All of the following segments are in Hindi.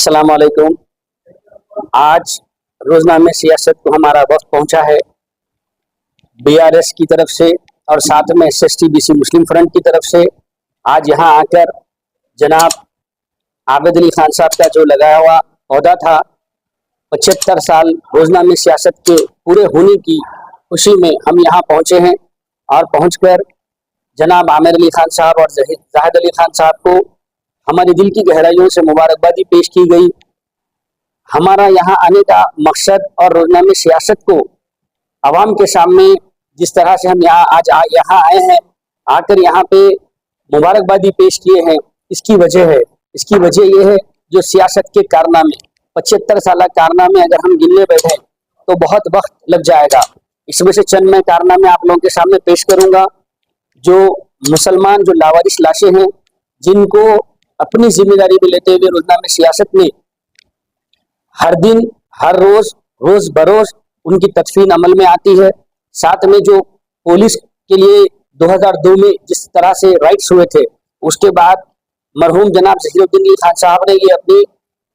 अस्सलाम वालेकुम। आज रोजनामे सियासत को हमारा वक्त पहुंचा है बीआरएस की तरफ से और साथ में एसएसटी बीसी मुस्लिम फ्रंट की तरफ से। आज यहाँ आकर जनाब आबिद अली खान साहब का जो लगाया हुआ ओहदा था 75 साल रोजनामे सियासत के पूरे होने की खुशी में हम यहाँ पहुँचे हैं और पहुँचकर जनाब आमिर अली खान साहब और जाहिद अली खान साहब को हमारे दिल की गहराइयों से मुबारकबादी पेश की गई। हमारा यहाँ आने का मकसद और रोजनामे सियासत को आवाम के सामने जिस तरह से हम यहाँ आए हैं, आकर यहाँ पे मुबारकबादी पेश किए हैं, इसकी वजह ये है जो सियासत के कारनामे 75 साल कारनामे अगर हम गिनने बैठे तो बहुत वक्त लग जाएगा। इसमें से चंद मैं कारनामे आप लोगों के सामने पेश करूंगा। जो मुसलमान जो लावारिस लाशें हैं, जिनको अपनी जिम्मेदारी में लेते हुए रोजनामे सियासत में हर दिन हर रोज बरोज उनकी तदफीन अमल में आती है। साथ में जो पुलिस के लिए 2002 में जिस तरह से राइट्स हुए थे, उसके बाद मरहूम जनाब ज़हीरुद्दीन खान साहब ने ये अपनी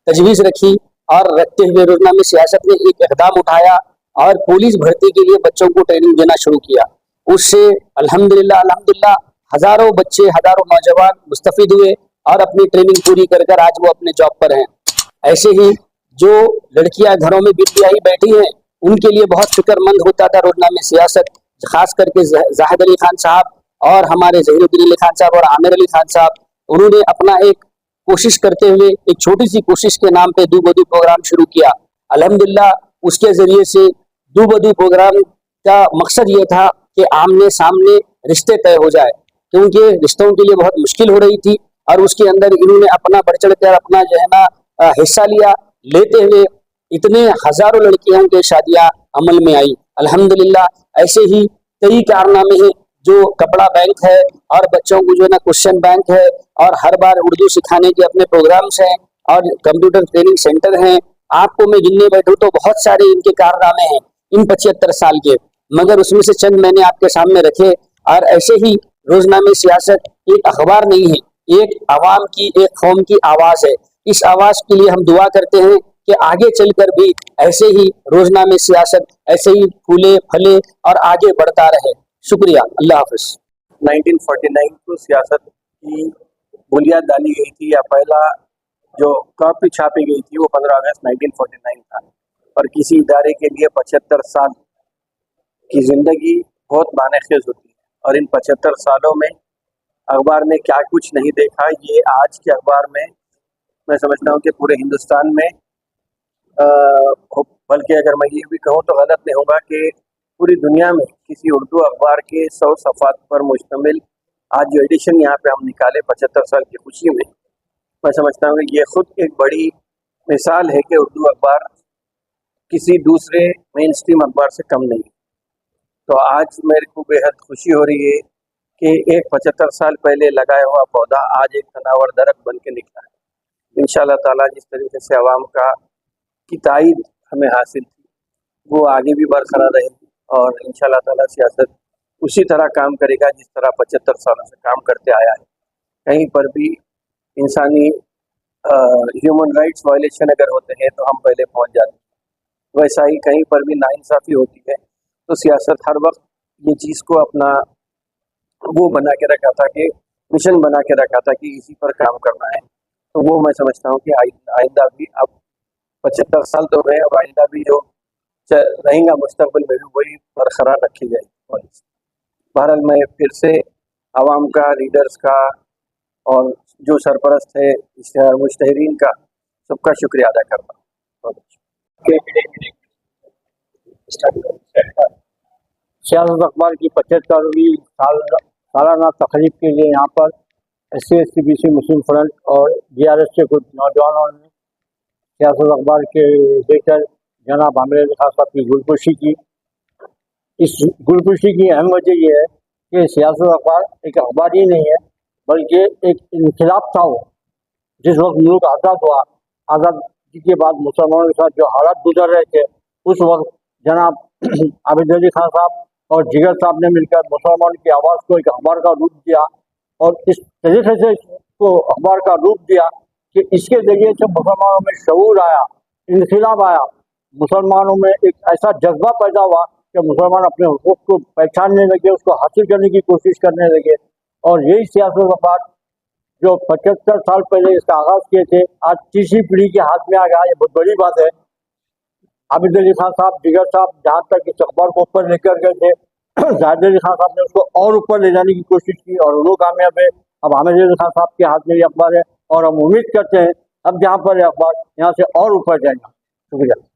तजवीज़ रखी और रखते हुए रोजनामे सियासत ने एक इक़दाम उठाया और पुलिस भर्ती के लिए बच्चों को ट्रेनिंग देना शुरू किया। उससे अल्हम्दुलिल्लाह हज़ारों बच्चे, हज़ारों नौजवान मुस्तफ़ीद हुए और अपनी ट्रेनिंग पूरी कर आज वो अपने जॉब पर हैं। ऐसे ही जो लड़कियां घरों में बिटियाही बैठी हैं, उनके लिए बहुत फिक्रमंद होता था रोजनामे सियासत, खास करके जाहिद अली खान साहब और हमारे ज़हीरुद्दीन अली खान साहब और आमिर अली खान साहब। उन्होंने अपना एक कोशिश करते हुए एक छोटी सी कोशिश के नाम पे दू बदू प्रोग्राम शुरू किया। अल्हम्दुलिल्लाह उसके जरिए से दू बदू प्रोग्राम का मकसद ये था कि आमने सामने रिश्ते तय हो जाए, क्योंकि रिश्तों के लिए बहुत मुश्किल हो रही थी और उसके अंदर इन्होंने अपना बढ़ चढ़ कर अपना जो है ना हिस्सा लिया। लेते हुए इतने हजारों लड़कियों की शादियां अमल में आई। अल्हम्दुलिल्लाह ऐसे ही कई कारनामे हैं। जो कपड़ा बैंक है और बच्चों को जो है ना क्वेश्चन बैंक है और हर बार उर्दू सिखाने के अपने प्रोग्राम्स हैं और कंप्यूटर ट्रेनिंग सेंटर हैं। आपको मैं गिनने बैठूं तो बहुत सारे इनके कारनामे हैं इन 75 साल के, मगर उसमें से चंद मैंने आपके सामने रखे। और ऐसे ही रोजनामे सियासत एक अखबार नहीं है, एक आवाम की, एक कौम की आवाज है। इस आवाज के लिए हम दुआ करते हैं कि आगे चलकर भी ऐसे ही रोजनामे सियासत ऐसे ही फूले फले और आगे बढ़ता रहे। शुक्रिया, अल्लाह हाफिज। 1949 को सियासत की बुनियाद डाली गई थी, या पहला जो कॉपी छापी गई थी वो 15 अगस्त 1949 था। और किसी इदारे के लिए 75 साल की जिंदगी बहुत मानेखेज होती है, और इन 75 सालों में अखबार ने क्या कुछ नहीं देखा, ये आज के अखबार में मैं समझता हूँ कि पूरे हिंदुस्तान में, बल्कि अगर मैं ये भी कहूँ तो गलत नहीं होगा कि पूरी दुनिया में किसी उर्दू अखबार के 100 सफ़ात पर मुश्तमिल आज जो एडिशन यहाँ पे हम निकाले 75 साल की खुशी में, मैं समझता हूँ कि ये खुद एक बड़ी मिसाल है कि उर्दू अखबार किसी दूसरे मेन स्ट्रीम अखबार से कम नहीं। तो आज मेरे को बेहद खुशी हो रही है कि एक 75 साल पहले लगाया हुआ पौधा आज एक तनावर दरख्त बन के निकला है। इंशाअल्लाह ताला जिस तरीके से आवाम की ताईद हमें हासिल थी, वो आगे भी बरकरार रहेगी, और इंशाअल्लाह ताला सियासत उसी तरह काम करेगा जिस तरह 75 सालों से काम करते आया है। कहीं पर भी इंसानी ह्यूमन राइट्स वायलेशन अगर होते हैं तो हम पहले पहुंच जाते हैं, वैसा ही कहीं पर भी नाइंसाफ़ी होती है तो सियासत हर वक्त ये चीज़ को अपना वो बना के रखा था, कि मिशन बना के रखा था कि इसी पर काम करना है। तो वो मैं समझता हूँ कि आइंदा भी, अब 75 साल तो गए, अब आइंदा भी जो रहेगा मुस्तकबिल में भी वही बरकरार रखी जाएगी। बहरहाल मैं फिर से आवाम का, लीडर्स का और जो सरपरस्त है मुश्तहरीन का, सबका शुक्रिया अदा करता हूँ। सियासत अखबार की 75वीं सालाना तकरीब के लिए यहाँ पर SC/ST BC मुस्लिम फ्रंट और BRS के कुछ नौजवानों ने सियासत अखबार के एडिटर जनाब आमिर अली खान साहब की गुलपुशी की। इस गुलपुशी की अहम वजह यह है कि सियासत अखबार एक अखबार ही नहीं है, बल्कि एक इनकलाब था। वो जिस वक्त मुल्क आज़ाद हुआ, आज़ादी के बाद मुसलमानों के साथ जो हालात गुजर रहे थे, उस वक्त जनाब आबिद अली खान साहब और जिगर साहब ने मिलकर मुसलमानों की आवाज़ को एक अखबार का रूप दिया, और इस तरीके से इसको अखबार का रूप दिया कि इसके जरिए से मुसलमानों में शऊर आया, इनकलाब आया, मुसलमानों में एक ऐसा जज्बा पैदा हुआ कि मुसलमान अपने हुकूक को पहचानने लगे, उसको हासिल करने की कोशिश करने लगे। और यही सियासत वफाक जो 75 साल पहले इसका आगाज़ किए थे, आज तीसरी पीढ़ी के हाथ में आ गया। ये बहुत बड़ी बात है। आबिद अली खान साहब, जिगर साहब जहाँ तक इस अखबार को ऊपर लेकर गए थे, जाहिद अली खान साहब ने उसको और ऊपर ले जाने की कोशिश की और वो कामयाब है। अब हामिद अली खान साहब के हाथ में ये अखबार है और हम उम्मीद करते हैं अब जहाँ पर ये अखबार यहाँ से और ऊपर जाएगा। शुक्रिया।